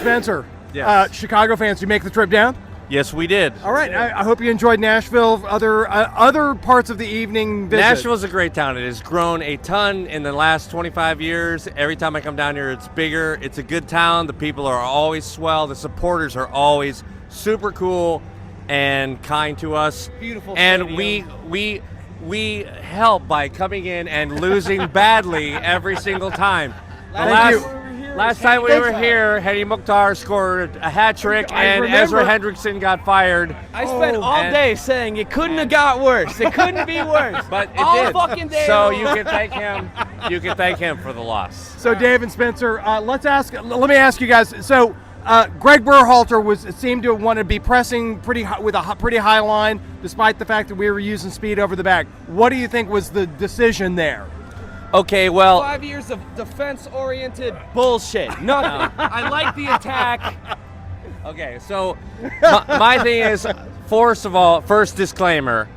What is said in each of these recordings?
Spencer, Yes. Chicago fans, you make the trip down? Yes, we did. All right. I hope you enjoyed Nashville. Other parts of the evening visit. Nashville's a great town. It has grown a ton in the last 25 years. Every time I come down here, it's bigger. It's a good town. The people are always swell. The supporters are always super cool and kind to us. Beautiful And stadium. we help by coming in and losing badly every single time. Last time we were here, Hany Mukhtar scored a hat trick, and Ezra Hendrickson got fired. I spent all day saying it couldn't have got worse. It couldn't be worse. But it all did. Fucking day So long. you can thank him. You can thank him for the loss. So Dave and Spencer, let me ask you guys. So Greg Berhalter seemed to want to be pressing with a pretty high line, despite the fact that we were using speed over the back. What do you think was the decision there? Okay, well, 5 years of defense-oriented bullshit. Nothing. I like the attack. okay. So my thing is, first of all, first disclaimer.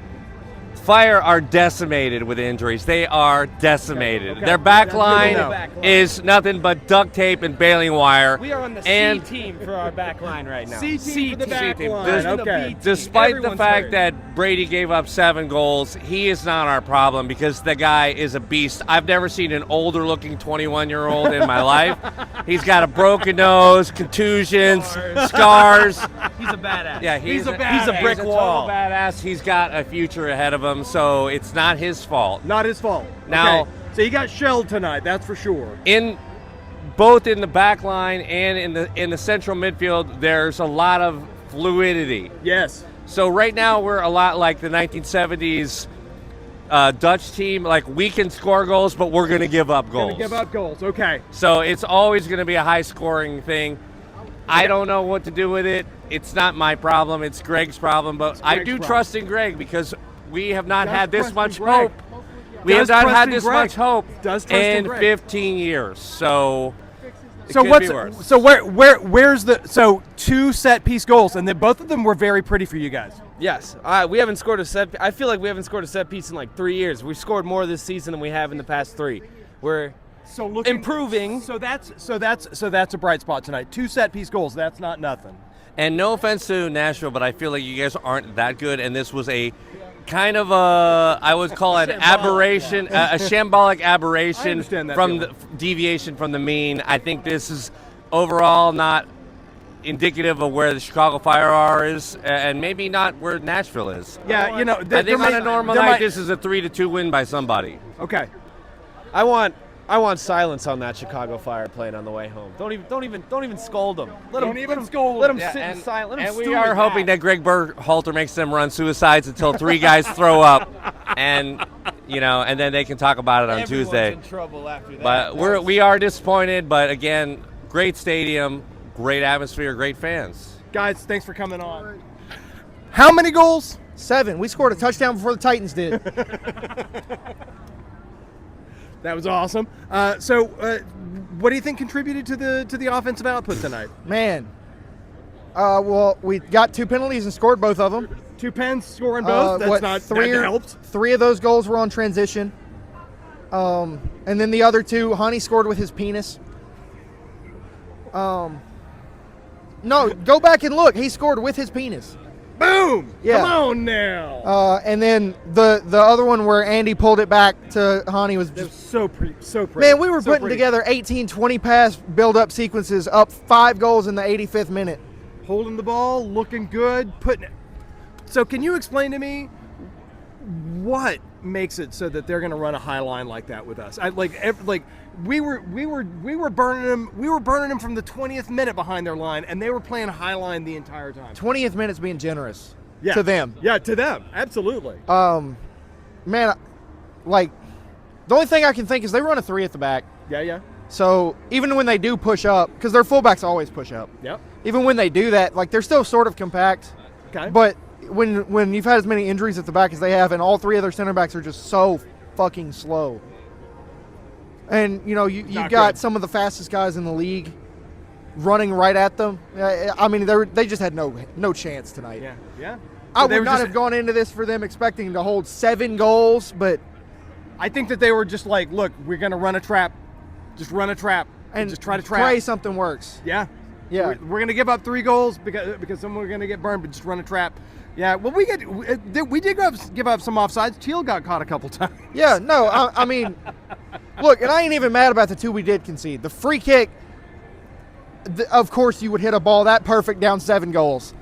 Fire are decimated with injuries. They are decimated. Okay. Their back That's good line to know. is nothing but duct tape and baling wire. We are on the and C team for our back line right now. C team for the back team. line. There's Okay. Despite the Everyone's fact hurt. that Brady gave up 7 goals, he is not our problem because the guy is a beast. I've never seen an older-looking 21-year-old in my life. He's got a broken nose, contusions, scars. He's a badass. Yeah, He's a brick total wall. badass. He's got a future ahead of him, so it's not his fault. Not his fault. Now- Okay. So you got shelled tonight, that's for sure. Both in the back line and in the central midfield, there's a lot of fluidity. Yes. So right now we're a lot like the 1970s Dutch team. Like, we can score goals, but we're going to give up goals. Gonna give up goals. Okay. So it's always going to be a high-scoring thing. I don't know what to do with it. It's not my problem. It's Greg's problem. But I do trust in Greg because we have not had this much hope. We have not had this much hope in 15 years. So it could be worse. So where's the 2 set piece goals, and then both of them were very pretty for you guys. Yes, we haven't scored a set. I feel like we haven't scored a set piece in like 3 years. We've scored more this season than we have in the past 3. We're improving. So that's a bright spot tonight. 2 set piece goals. That's not nothing. And no offense to Nashville, but I feel like you guys aren't that good, and this was a kind of I would call it aberration, a shambolic aberration from the deviation from the mean. I think this is overall not indicative of where the Chicago Fire is, and maybe not where Nashville is. Yeah, I think on a normal night, this is a 3-2 win by somebody. Okay. I want silence on that Chicago Fire plane on the way home. Don't even scold them. Let them sit in silence. And we are hoping that Greg Berhalter makes them run suicides until 3 guys throw up, and then they can talk about it on Tuesday. In trouble after that. But we are disappointed. But again, great stadium, great atmosphere, great fans. Guys, thanks for coming on. How many goals? 7. We scored a touchdown before the Titans did. That was awesome. What do you think contributed to the offensive output tonight? Man. Well, we got 2 penalties and scored both of them. 2 pens scoring both. That helped. 3 of those goals were on transition. And then the other 2, Hany scored with his penis. No, go back and look. He scored with his penis. Boom! Yeah. Come on now. And then the other one where Andy pulled it back to Hany was That was just, so pretty. man, we were putting together 18, 20 pass build-up sequences, up 5 goals in the 85th minute. Holding the ball, looking good, putting it. So can you explain to me what makes it so that they're going to run a high line like that with us? We were burning them from the 20th minute behind their line, and they were playing high line the entire time. 20th minute's being generous to them. Yeah, to them, absolutely. Man, like, the only thing I can think is they run a 3 at the back. Yeah. So even when they do push up, because their fullbacks always push up. Yep. Even when they do that, like, they're still sort of compact. Okay. But when you've had as many injuries at the back as they have, and all 3 of their center backs are just so fucking slow. And, you got good. some of the fastest guys in the league running right at them. I mean, they just had no chance tonight. Yeah. I would not have gone into this for them expecting to hold 7 goals, but I think that they were just like, look, we're going to run a trap. Just run a trap. and just try to trap. pray something works. Yeah. Yeah. We're going to give up 3 goals because someone we're going to get burned, but just run a trap. Yeah, well, we did give up some offsides. Teal got caught a couple times. Yeah, no, I mean, look, and I ain't even mad about the 2 we did concede. The free kick, of course you would hit a ball that perfect down 7 goals.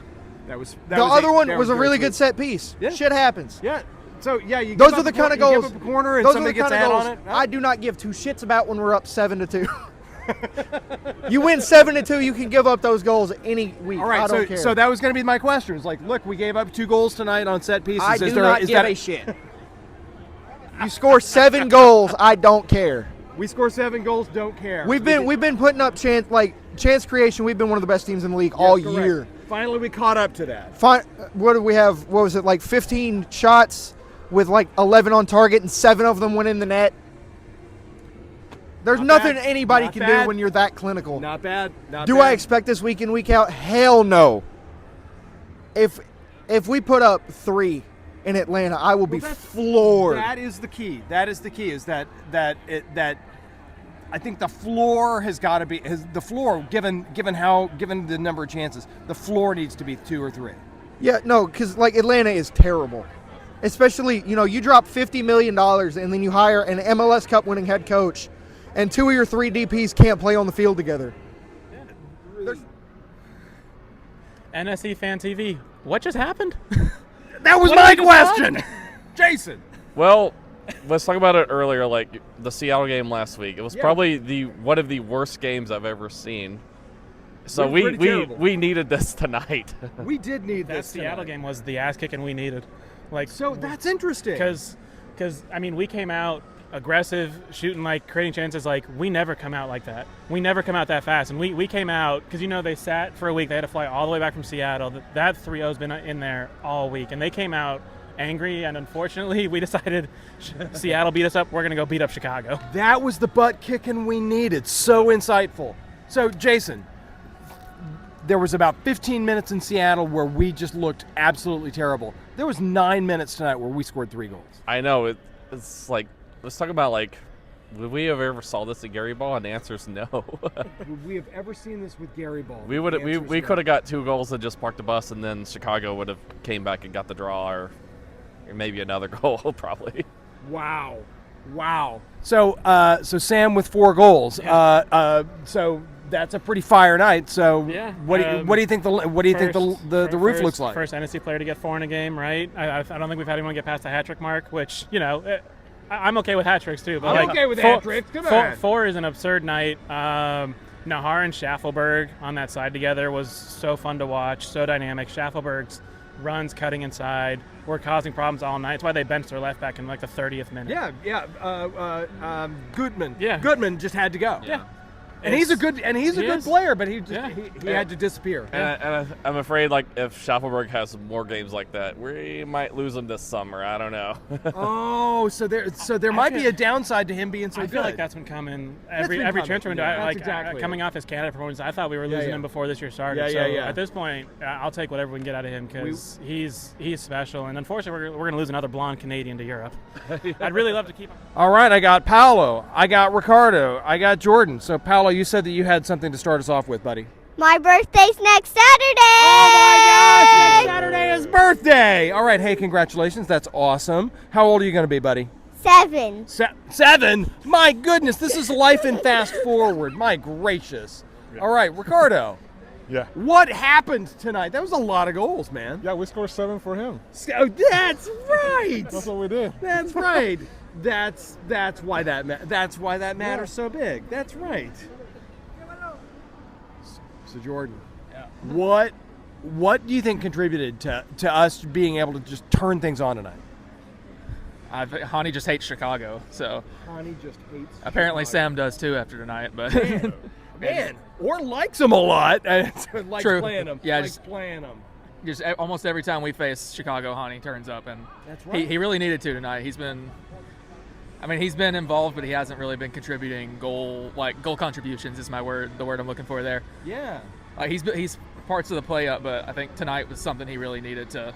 The other one was a really good set piece. Yeah. Shit happens. Yeah. So, yeah, those are the kind of goals. You give up a corner and somebody gets a head on it. I do not give 2 shits about when we're up 7-2. You win 7-2, you can give up those goals any week. All right, I don't care. So that was going to be my question. It's like, look, we gave up 2 goals tonight on set pieces. I do not give a shit. You score 7 goals, I don't care. We score 7 goals, don't care. We've been putting up chance creation. We've been one of the best teams in the league all year. Finally, we caught up to that. What did we have? What was it, like 15 shots with like 11 on target and 7 of them went in the net? There's nothing anybody can do when you're that clinical. Not bad. Do I expect this week in, week out? Hell no. If we put up 3 in Atlanta, I will be floored. That is the key. Is that I think the floor has got to be the floor given the number of chances. The floor needs to be 2 or 3. Yeah, no, because like Atlanta is terrible. Especially, you drop $50 million and then you hire an MLS Cup winning head coach, and 2 of your 3 DPs can't play on the field together. NSC Fan TV, what just happened? That was my question. Jason. Well, let's talk about it earlier, like the Seattle game last week. It was probably one of the worst games I've ever seen. So we needed this tonight. We did need that this. That Seattle game was the ass kicking we needed. So that's interesting. Because I mean, we came out aggressive, shooting, like creating chances. Like, we never come out like that. We never come out that fast. And we came out because they sat for a week. They had to fly all the way back from Seattle. That 3-0's been in there all week, and they came out angry. And unfortunately, we decided Seattle beat us up. We're gonna go beat up Chicago. That was the butt kicking we needed. So insightful. So Jason, there was about 15 minutes in Seattle where we just looked absolutely terrible. There was 9 minutes tonight where we scored 3 goals. I know. It's like, let's talk about, like, would we have ever saw this at Gary Ball? And the answer is no. Would we have ever seen this with Gary Ball? We could have got 2 goals and just parked the bus, and then Chicago would have came back and got the draw, or maybe another goal probably. Wow. So Sam with 4 goals. Yeah. So that's a pretty fire night. So yeah. What do you think the roof looks like? First NSC player to get 4 in a game, right? I don't think we've had anyone get past the hat trick mark, which I'm okay with hat tricks too. But I'm okay with hat tricks. Come on. 4 is an absurd night. Nahar and Schaffelberg on that side together was so fun to watch, so dynamic. Schaffelberg's runs cutting inside were causing problems all night. That's why they benched their left back in like the 30th minute. Yeah. Gutman. Yeah. Gutman just had to go. Yeah. And he's a good player, but he had to disappear. And I'm afraid, like, if Schaffelberg has more games like that, we might lose him this summer. I don't know. Oh, so there might be a downside to him being so good. I feel like that's been coming every transfer window. Coming off his Canada performance, I thought we were losing him before this year started. So at this point, I'll take whatever we can get out of him because he's special. And unfortunately, we're going to lose another blonde Canadian to Europe. I'd really love to keep him. All right, I got Paolo, I got Ricardo, I got Jordan. So Paolo, you said that you had something to start us off with, buddy. My birthday's next Saturday! Oh my gosh! Next Saturday is birthday! All right, hey, congratulations. That's awesome. How old are you going to be, buddy? 7. 7? My goodness, this is life in fast forward. My gracious. All right, Ricardo. Yeah. What happened tonight? That was a lot of goals, man. Yeah, we scored 7 for him. Oh, that's right. That's what we did. That's right. That's why that matters so big. That's right. So Jordan, what do you think contributed to us being able to just turn things on tonight? Hany just hates Chicago, so Hany just hates. Apparently, Chicago. Sam does too after tonight, but man, or likes them a lot. Likes True. playing them. Yeah, likes playing them. Just almost every time we face Chicago, Hany turns up, and that's right. He really needed to tonight. He's been involved, but he hasn't really been contributing goal contributions is the word I'm looking for there. Yeah. He's parts of the play up, but I think tonight was something he really needed to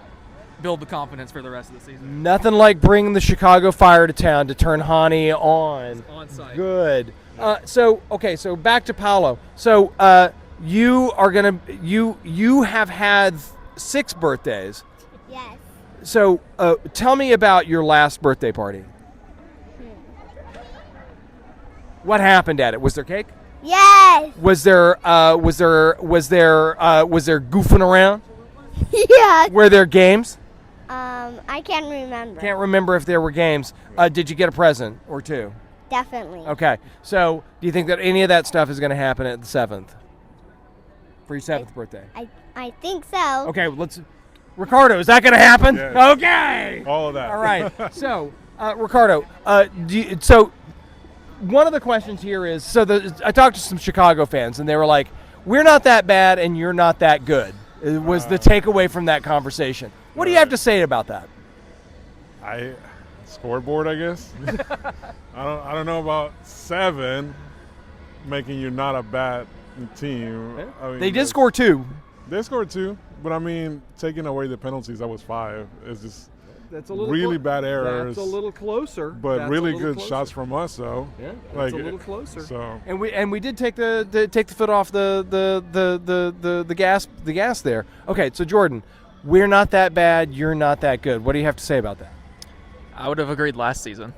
build the confidence for the rest of the season. Nothing like bringing the Chicago Fire to town to turn Hany on. On site. Good. So back to Paolo. So you have had 6 birthdays. Yes. So tell me about your last birthday party. What happened at it? Was there cake? Yes. Was there goofing around? Yes. Were there games? I can't remember. Can't remember if there were games. Did you get a present or 2? Definitely. Okay. So do you think that any of that stuff is going to happen at the 7th? For your 7th birthday? I think so. Okay, Ricardo, is that going to happen? Yes. Okay. All of that. All right. So, Ricardo, so one of the questions here is, I talked to some Chicago fans, and they were like, we're not that bad, and you're not that good. It was the takeaway from that conversation. What do you have to say about that? Scoreboard, I guess. I don't know about 7 making you not a bad team. I mean, they did score 2. They scored 2, but I mean, taking away the penalties, that was 5. It's just That's a little really bad errors. That's a little closer. But That's really a little good closer. shots from us, though. Yeah, that's a little closer. So and we did take the foot off the gas there. Okay, so Jordan, we're not that bad. You're not that good. What do you have to say about that? I would have agreed last season.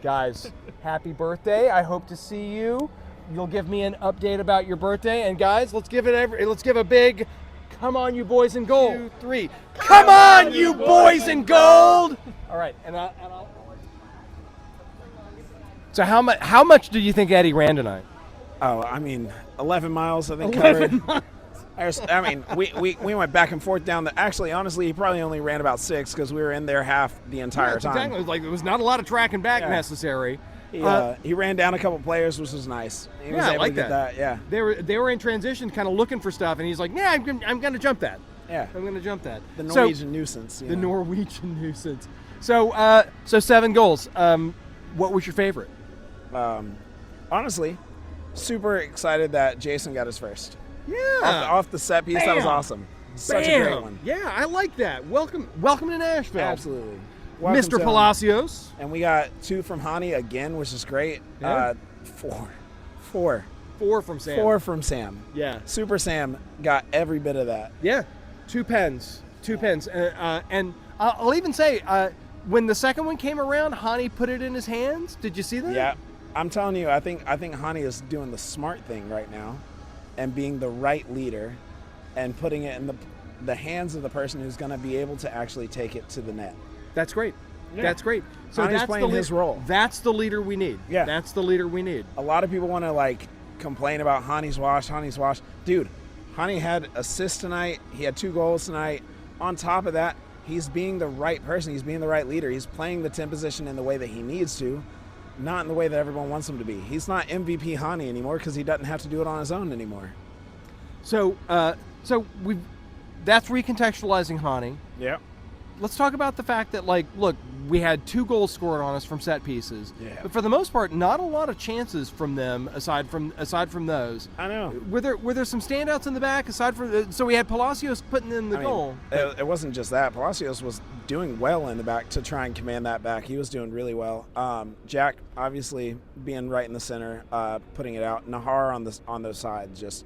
Guys, happy birthday. I hope to see you. You'll give me an update about your birthday. And guys, let's give a big come on, you boys in gold. 2, 3. Come on, you boys in gold. All right. And I'll So how much do you think Eddie ran tonight? Oh, I mean, 11 miles, I think, covered. I mean, we went back and forth down the. Actually, honestly, he probably only ran about 6 because we were in there half the entire time. Exactly. It was like there was not a lot of tracking back necessary. He ran down a couple players, which was nice. He was able to get that. Yeah. They were in transition, kind of looking for stuff, and he's like, "Yeah, I'm going to jump that. Yeah. I'm going to jump that." The Norwegian nuisance. The Norwegian nuisance. So 7 goals. What was your favorite? Honestly, super excited that Jason got his first. Yeah. Off the set piece, that was awesome. Such a great one. Yeah, I like that. Welcome to Nashville. Absolutely. Mr. Palacios. And we got 2 from Hany again, which is great. Yeah. 4 from Sam. 4 from Sam. Yeah. Super Sam got every bit of that. Yeah. 2 pens. And I'll even say, when the second one came around, Hany put it in his hands. Did you see that? Yeah. I'm telling you, I think Hany is doing the smart thing right now and being the right leader and putting it in the hands of the person who's going to be able to actually take it to the net. That's great. Yeah. That's great. So Hany's that's playing his role. That's the leader we need. Yeah. That's the leader we need. A lot of people want to complain about Hany's wash. Dude, Hany had assists tonight. He had 2 goals tonight. On top of that, he's being the right person. He's being the right leader. He's playing the 10 position in the way that he needs to, not in the way that everyone wants him to be. He's not MVP Hany anymore because he doesn't have to do it on his own anymore. So that's recontextualizing Hany. Yeah. Let's talk about the fact that, look, we had 2 goals scored on us from set pieces. Yeah. But for the most part, not a lot of chances from them aside from those. I know. Were there some standouts in the back aside from so we had Palacios putting in the goal. It wasn't just that. Palacios was doing well in the back to try and command that back. He was doing really well. Jack obviously being right in the center, putting it out. Nahar on the side, just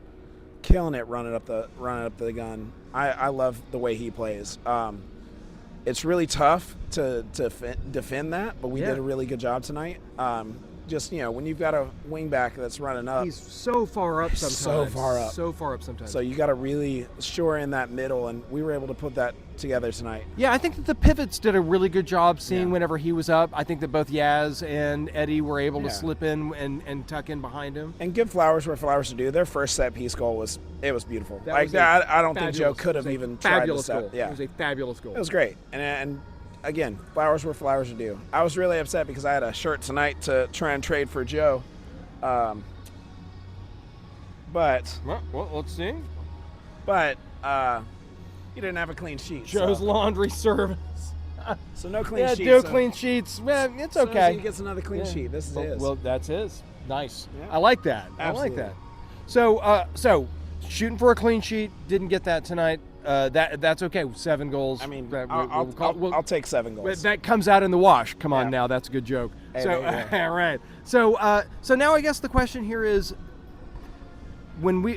killing it, running up the gun. I love the way he plays. It's really tough to defend that, but we did a really good job tonight. Just, when you've got a wing back that's running up. He's so far up sometimes. So far up sometimes. So you got to really shore in that middle, and we were able to put that together tonight. Yeah, I think that the pivots did a really good job seeing whenever he was up. I think that both Yaz and Eddie were able to slip in and tuck in behind him. And give flowers where flowers are due. Their first set piece goal was beautiful. I don't think Joe could have even tried to set. Yeah. It was a fabulous goal. It was great. And again, flowers where flowers are due. I was really upset because I had a shirt tonight to try and trade for Joe. But well, let's see. But he didn't have a clean sheet. Joe's laundry service. So no clean sheets. Yeah, no clean sheets. Well, it's okay. As he gets another clean sheet. This is his. Well, that's his. Nice. Yeah. I like that. Absolutely. I like that. So shooting for a clean sheet. Didn't get that tonight. That's okay. 7 goals. I mean, I'll take 7 goals. That comes out in the wash. Come on now, that's a good joke. Hey, So all right. So now I guess the question here is,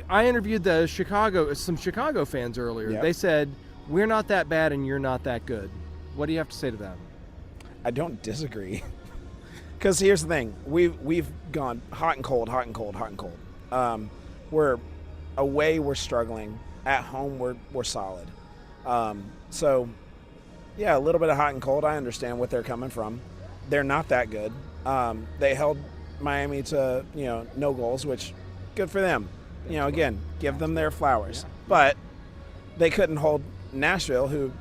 I interviewed some Chicago fans earlier. Yep. They said we're not that bad and you're not that good. What do you have to say to that? I don't disagree. Because here's the thing: we've gone hot and cold, hot and cold, hot and cold. We're away, we're struggling. At home, we're solid. So, yeah, a little bit of hot and cold. I understand what they're coming from. They're not that good. They held Miami to no goals, which good for them. Again, give them their flowers. Yeah. But they couldn't hold Nashville, who's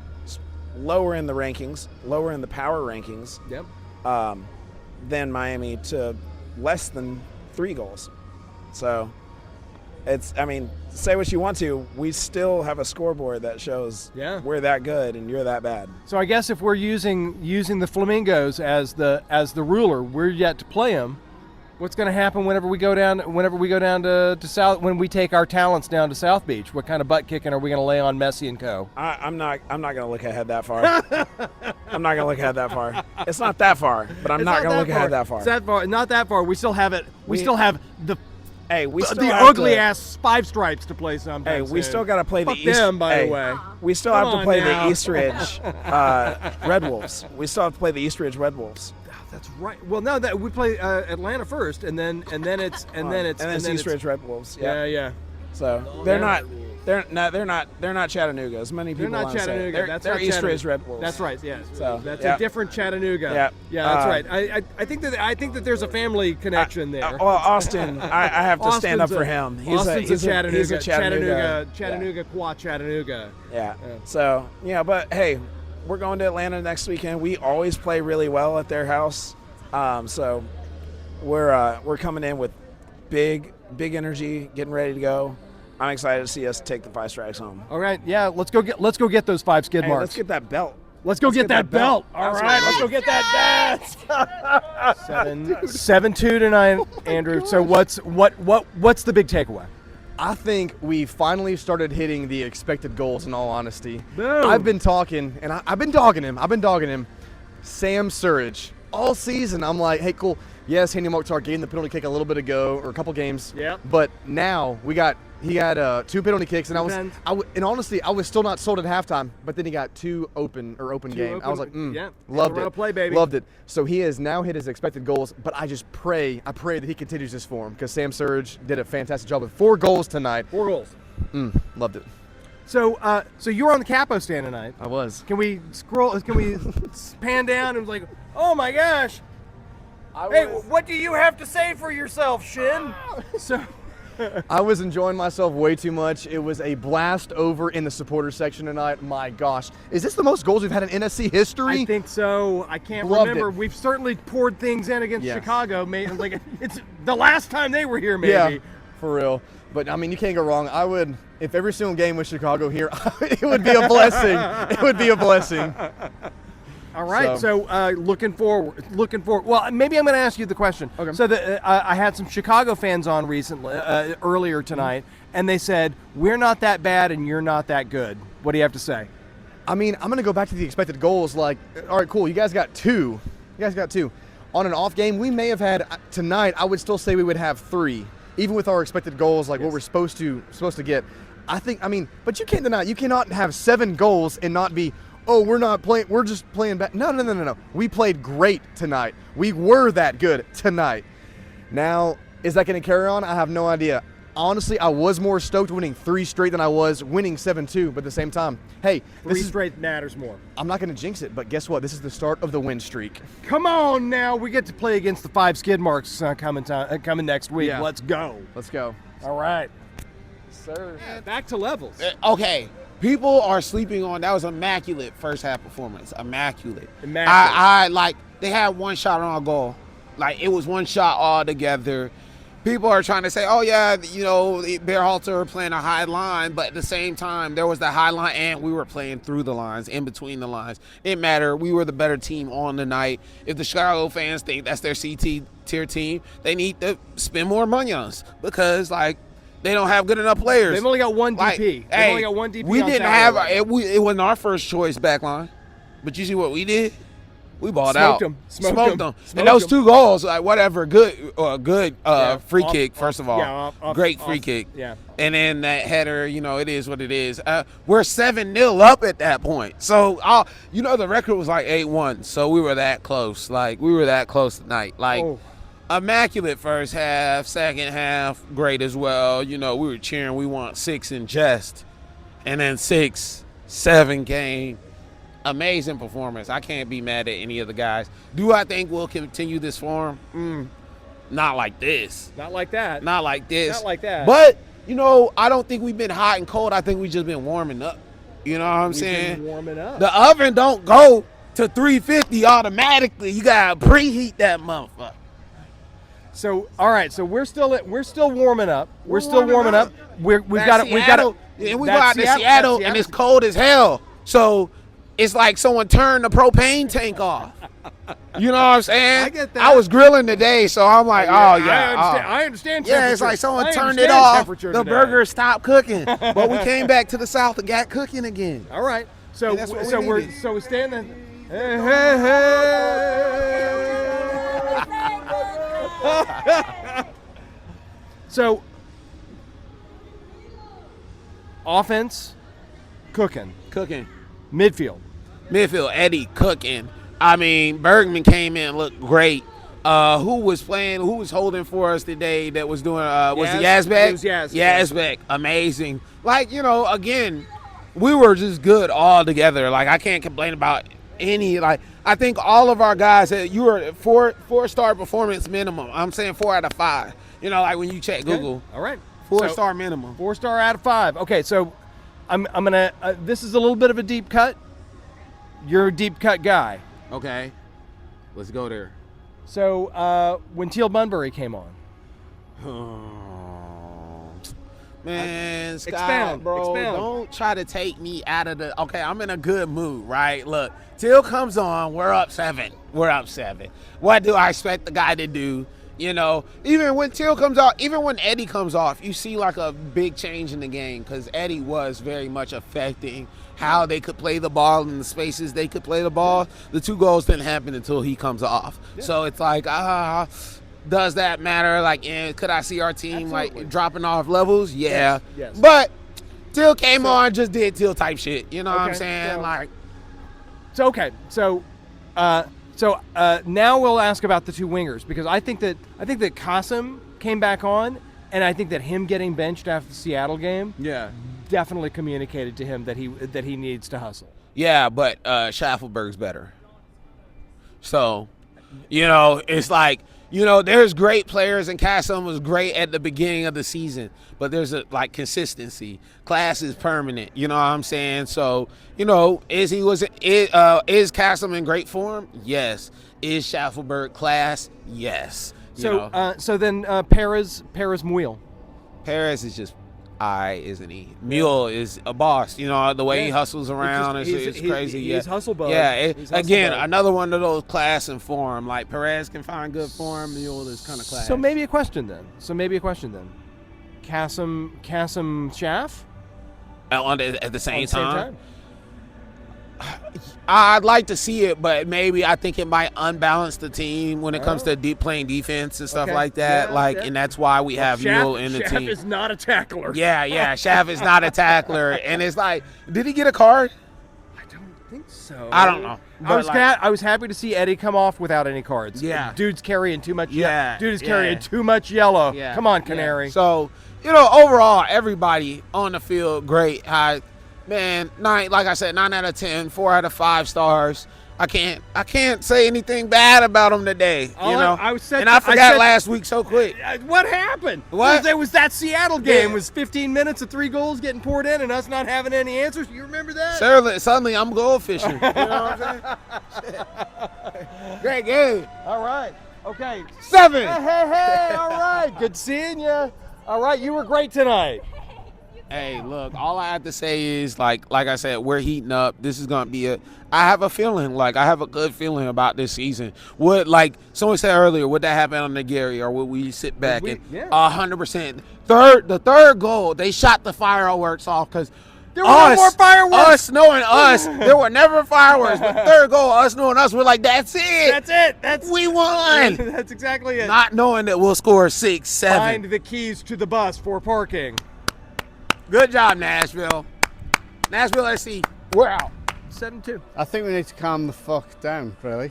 lower in the rankings, lower in the power rankings. Yep. Than Miami to less than 3 goals. So say what you want to, we still have a scoreboard that shows we're that good and you're that bad. So I guess if we're using the Flamingos as the ruler, we're yet to play them. What's going to happen whenever we go down to South, when we take our talents down to South Beach? What kind of butt kicking are we going to lay on Messi and co? I'm not going to look ahead that far. I'm not going to look ahead that far. It's not that far, but I'm not going to look ahead that far. It's that far, not that far. We still have it. We still have the ugly ass 5 stripes to play sometime. Hey, we still got to play the Fuck them, by the way. We still have to play the East Ridge Red Wolves. We still have to play the East Ridge Red Wolves. That's right. Well, no, that we play Atlanta first, and then it's East Ridge Red Wolves. Yeah. So they're not Chattanooga. As many people they're not Chattanooga. They're East Ridge Red Wolves. That's right. Yeah. So that's a different Chattanooga. Yeah. That's right. I think that there's a family connection there. Well, Austin, I have to stand up for him. He's a Chattanooga. Chattanooga. Qua Chattanooga. Yeah. So but hey, we're going to Atlanta next weekend. We always play really well at their house. So we're coming in with big energy, getting ready to go. I'm excited to see us take the 5 strikes home. All right, yeah, let's go get those 5 skid marks. Let's get that belt. Let's go get that belt. All right, let's go get that belt. 7-2 tonight, Andrew. So what's the big takeaway? I think we finally started hitting the expected goals, in all honesty. Boom. I've been talking, and I've been dogging him. Sam Surridge. All season, I'm like, hey, cool. Yes, Hany Mokhtar gave him the penalty kick a little bit ago, or a couple games. Yeah. But now he got 2 penalty kicks, and and honestly, I was still not sold at halftime. But then he got 2 open game. I was like, loved it. Play, baby. Loved it. So he has now hit his expected goals. But I pray that he continues this form, because Sam Surridge did a fantastic job with 4 goals tonight. 4 goals. Loved it. So you were on the capo stand tonight. I was. Can we pan down and like, oh my gosh. Hey, what do you have to say for yourself, Shin? So I was enjoying myself way too much. It was a blast over in the supporter section tonight. My gosh. Is this the most goals we've had in NSC history? I think so. I can't remember. We've certainly poured things in against Chicago. Like it's the last time they were here, maybe. Yeah, for real. But, I mean, you can't go wrong. I would, if every single game was Chicago here, it would be a blessing. It would be a blessing. All right, so looking forward. Well, maybe I'm going to ask you the question. Okay. So I had some Chicago fans on recently, earlier tonight, and they said, we're not that bad and you're not that good. What do you have to say? I mean, I'm going to go back to the expected goals. Like, all right, cool, you guys got 2. On an off game, we may have had, tonight, I would still say we would have 3. Even with our expected goals, like what we're supposed to get. But you can't deny, you cannot have 7 goals and not be, we're just playing bad. No. We played great tonight. We were that good tonight. Now, is that going to carry on? I have no idea. Honestly, I was more stoked winning 3 straight than I was winning 7-2, but at the same time, hey. 3 straight matters more. I'm not going to jinx it, but guess what? This is the start of the win streak. Come on now. We get to play against the 5 skid marks coming next week. Yeah. Let's go. All right. Sir. Yeah, back to levels. Okay. People are sleeping on that was immaculate first half performance. Immaculate. Immaculate. I they had 1 shot on goal. Like it was 1 shot all together. People are trying to say, oh, yeah, Bearhalter are playing a high line, but at the same time, there was the high line, and we were playing through the lines, in between the lines. It didn't matter. We were the better team on the night. If the Chicago fans think that's their CT tier team, they need to spend more money on us because, they don't have good enough players. They've only got 1 DP. They've only got 1 DP. We didn't have it wasn't our first choice back line, but you see what we did? we balled out. Smoked them. And those 2 goals, like whatever, good free kick. First of all, great free kick. Yeah. And then that header, it is what it is. We're 7-0 up at that point. So, the record was like 8-1. So we were that close. Like we were that close tonight. Like. Immaculate first half, second half, great as well. We were cheering. We want 6 in jest, and then 6-7 came. Amazing performance. I can't be mad at any of the guys. Do I think we'll continue this form? Not like this. Not like that. Not like this. Not like that. But, I don't think we've been hot and cold. I think we've just been warming up. You know what I'm saying? Been warming up. The oven don't go to 350 automatically. You got to preheat that motherfucker. So all right, so we're still warming up. We've got to. And we go out to Seattle and it's cold as hell. So it's like someone turned the propane tank off. You know what I'm saying? I get that. I was grilling today, so I'm like, I understand. Yeah, it's like someone turned it off. The burger stopped cooking, but we came back to the south and got cooking again. All right, so we're standing. Hey. So, offense, cooking. Midfield, Eddie cooking. I mean, Bergman came in and looked great. Who was holding for us today that was doing, was it Yazbek? It was Yazbek, amazing. Like, again, we were just good all together. Like, I can't complain about any, like, I think all of our guys, you were 4-star performance minimum. I'm saying 4 out of 5. Like when you check Google. All right. 4-star minimum. 4-star out of 5. Okay, so I'm gonna. This is a little bit of a deep cut. You're a deep cut guy. Okay. Let's go there. So when Teal Bunbury came on. Man, Scott, expound. Don't try to take me out of the. Okay, I'm in a good mood, right? Look, Till comes on, we're up 7. What do I expect the guy to do? Even when Till comes off, even when Eddie comes off, you see like a big change in the game because Eddie was very much affecting how they could play the ball in the spaces they could play the ball. The 2 goals didn't happen until he comes off. Yeah. So it's like, does that matter? Like, could I see our team like dropping off levels? Yeah. Yes. But Till came on, just did Till type shit. You know what I'm saying? Yeah. Like, so okay. So now we'll ask about the 2 wingers because I think that Qasim came back on, and I think that him getting benched after the Seattle game, definitely communicated to him that he needs to hustle. Yeah, but Schaffelberg's better. So, it's like. There's great players, and Qasim was great at the beginning of the season, but there's a consistency. Class is permanent. You know what I'm saying? So, is Qasim in great form? Yes. Is Schaffelberg class? Yes. So then Perez Muil. Perez is just isn't he? Mule is a boss. The way he hustles around is crazy. He's hustle bug. Yeah. Another one of those class and form. Like Perez can find good form. Mule is kind of class. So maybe a question then. Qasim Schaff? At the same time? I'd like to see it, but maybe I think it might unbalance the team when it comes to playing defense and stuff like that. And that's why we have Mule in the team. Schaff is not a tackler. Yeah. Schaff is not a tackler. And it's like, did he get a card? I don't think so. I don't know. I was happy to see Eddie come off without any cards. Yeah. Dude's carrying too much carrying too much yellow. Yeah. Come on, Canary. Yeah. So, overall, everybody on the field, great. Man, 9 out of 10, 4 out of 5 stars. I can't say anything bad about them today. I forgot last week so quick. What happened? What? It was that Seattle game. It was 15 minutes of 3 goals getting poured in and us not having any answers. You remember that? Suddenly I'm goal fishing. You know what I'm saying? Great game. All right. Okay. 7. Hey. All right. Good seeing you. All right. You were great tonight. Hey, look, all I have to say is, like I said, we're heating up. This is going to be I have a feeling, I have a good feeling about this season. Like someone said earlier, would that happen on the Gary, or would we sit back? 100%. The third goal, they shot the fireworks off because There were no more fireworks. Us knowing us, there were never fireworks. But third goal, us knowing us, we're like, that's it. That's we won. That's exactly it. Not knowing that we'll score 6, 7. Find the keys to the bus for parking. Good job, Nashville. Nashville SC, we're out. 7-2. I think we need to calm the fuck down, really.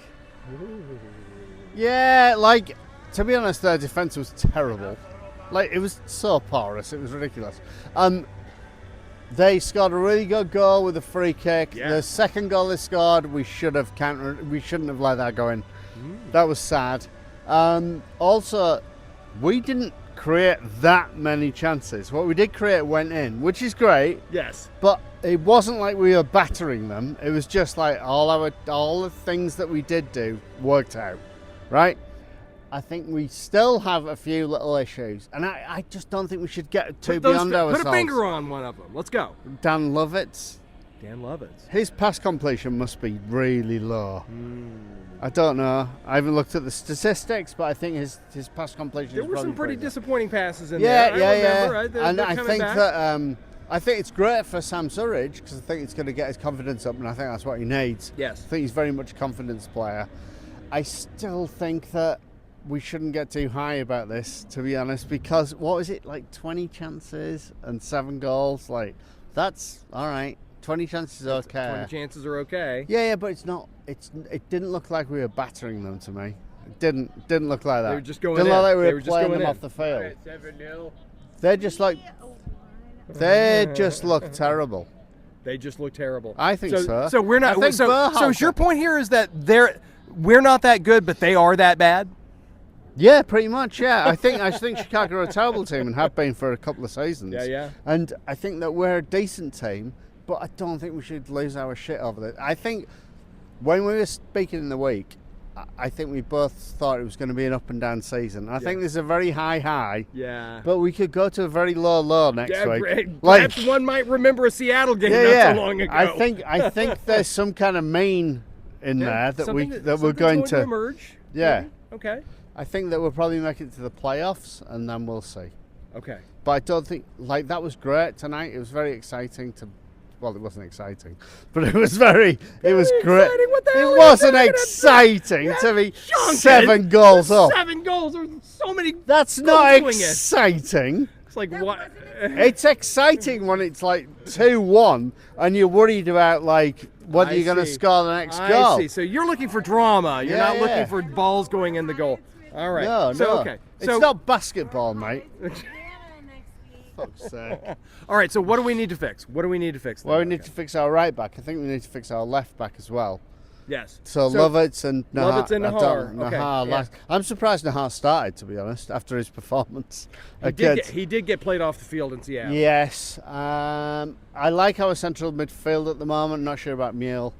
Yeah, like, to be honest, their defense was terrible. Like, it was so porous, it was ridiculous. They scored a really good goal with a free kick. Yeah. The second goal they scored, we shouldn't have let that go in. That was sad. Also, we didn't create that many chances. What we did create went in, which is great. Yes. But it wasn't like we were battering them. It was just like all the things that we did do worked out, right? I think we still have a few little issues, and I just don't think we should get too beyond ourselves. Put a finger on one of them. Let's go. Dan Lovitz. His pass completion must be really low. I don't know. I haven't looked at the statistics, but I think his pass completion. There were some pretty disappointing passes in there. Yeah. And I think that I think it's great for Sam Surridge because I think it's going to get his confidence up, and I think that's what he needs. Yes. I think he's very much a confidence player. I still think that we shouldn't get too high about this, to be honest, because what was it, like 20 chances and 7 goals? Like, that's all right. 20 chances is okay. 20 chances are okay. Yeah, but it's not. It didn't look like we were battering them to me. It didn't look like that. They were just going didn't in. look like we They were were just playing going them in. off the field. 7-0. They just look terrible. They just look terrible. I think so. So we're not. I think So your point here is that we're not that good, but they are that bad. Yeah, pretty much. Yeah, I think Chicago are a terrible team and have been for a couple of seasons. Yeah. And I think that we're a decent team, but I don't think we should lose our shit over it. I think when we were speaking in the week, I think we both thought it was going to be an up and down season. I think there's a very high. Yeah. But we could go to a very low next week. Perhaps one might remember a Seattle game not so long ago. I think there's some kind of mean in there that we're going to emerge. Yeah. Maybe? Okay. I think that we'll probably make it to the playoffs, and then we'll see. Okay. But I don't think, that was great tonight. It was very exciting well, it wasn't exciting, but it was great. Exciting? What the hell it wasn't exciting to be 7 goals up. 7 goals. There's so many. That's not exciting. It's like what? It's exciting when it's like 2-1, and you're worried about whether you're going to score the next goal. I see. So you're looking for drama. You're not looking for balls going in the goal. All right. No. Okay. It's not basketball, mate. Fuck's sake. All right, so what do we need to fix? What do we need to fix? Well, we need to fix our right back. I think we need to fix our left back as well. Yes. So Lovitz and Nahar. Lovitz and Nahar. Nahar Yeah. I'm surprised Nahar started, to be honest, after his performance. He did get played off the field in Seattle. Yes. I like our central midfield at the moment. Not sure about Muil,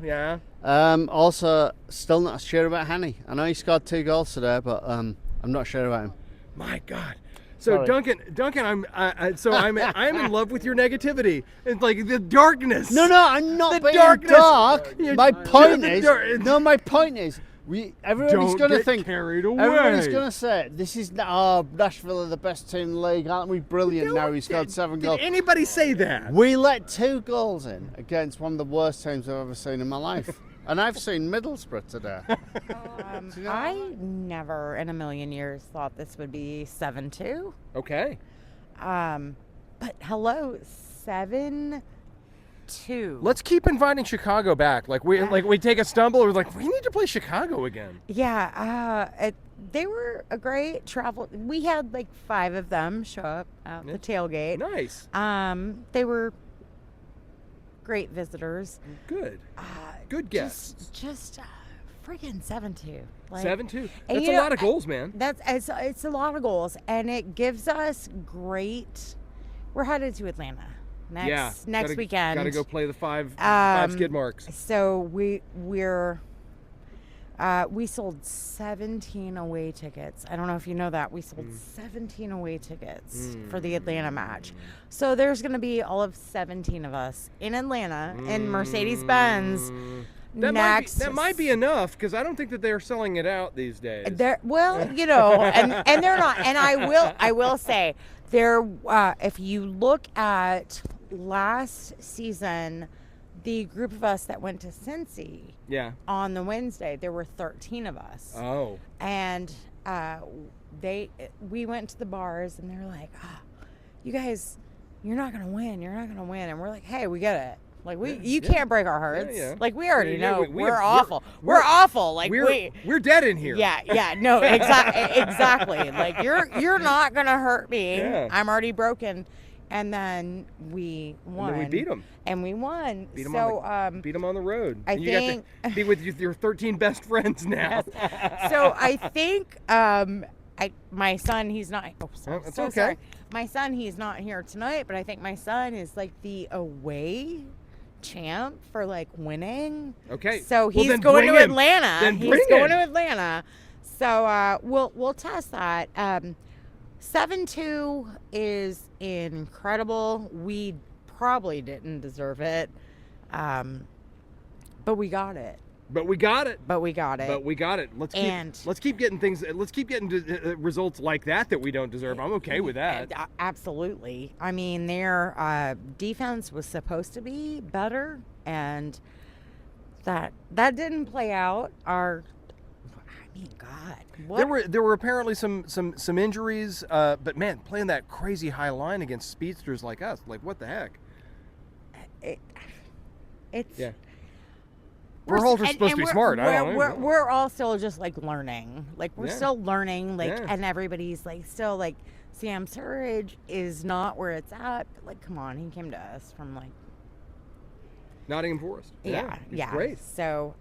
yeah. Also, still not sure about Hany. I know he scored 2 goals today, but I'm not sure about him. My God. So Duncan, I'm in love with your negativity. It's like the darkness. No, I'm not being dark. My point is, everybody's going to think. Carried away. Everybody's going to say, "This is Nashville are the best team in the league, aren't we? Brilliant!" Now he's got 7 goals. Did anybody say that? We let 2 goals in against one of the worst teams I've ever seen in my life. And I've seen Middlesbrough today. I never in a million years thought this would be 7-2. Okay. But hello, 7-2. Let's keep inviting Chicago back. We take a stumble, we're like, we need to play Chicago again. Yeah, they were a great travel. We had 5 of them show up at the tailgate. Nice. They were great visitors. Good. Good guess. Just freaking 7-2. 7-2. That's a lot of goals, man. It's a lot of goals, and it gives us great. We're headed to Atlanta next weekend. Got to go play the 5 skid marks. So we sold 17 away tickets. I don't know if you know that. We sold 17 away tickets for the Atlanta match. So there's going to be all of 17 of us in Atlanta in Mercedes-Benz That might be enough because I don't think that they're selling it out these days. Well, you know, and they're not. And I will say, if you look at last season, the group of us that went to Cincy, on the Wednesday, there were 13 of us. Oh. And we went to the bars and they're like, you guys, you're not gonna win. You're not gonna win. And we're like, hey, we get it. Like you can't break our hearts. Like we already know we're awful. We're awful. Like we're dead in here. Yeah. No, exactly. Like you're not gonna hurt me. Yeah. I'm already broken. And then we won. And then we beat them. And we won. Beat them on the road. I and you think got to be with your 13 best friends now. Yes. So I think my son, he's not. Oh, sorry. It's so okay. Sorry. My son, he's not here tonight, but I think my son is like the away champ for like winning. Okay. So he's going to Atlanta. He's going to Atlanta. So we'll test that. 7-2 is incredible. We probably didn't deserve it, but we got it. But we got it. Let's keep getting things. Let's keep getting results like that we don't deserve. I'm okay with that. Absolutely. I mean, their defense was supposed to be better, and that didn't play out. God, what? There were apparently some injuries, but man, playing that crazy high line against speedsters like us, like what the heck? It's. We're all just supposed to be smart. We're all still just like learning. Like we're still learning. Like and everybody's like still like Sam Surridge is not where it's at. But, like come on, he came to us from like Nottingham Forest. Yeah. Great. So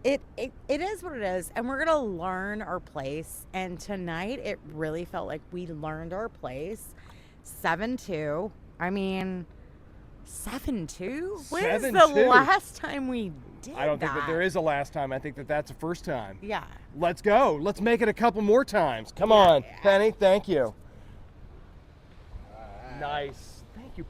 it is what it is, and we're gonna learn our place. And tonight it really felt like we learned our place. 7-2. I mean. 7-2? When's the last time we did I don't think that there is a last time. I think that that's the first time. Yeah. Let's go. Let's make it a couple more times. Come on, Hany. Thank you. Nice. Thank you.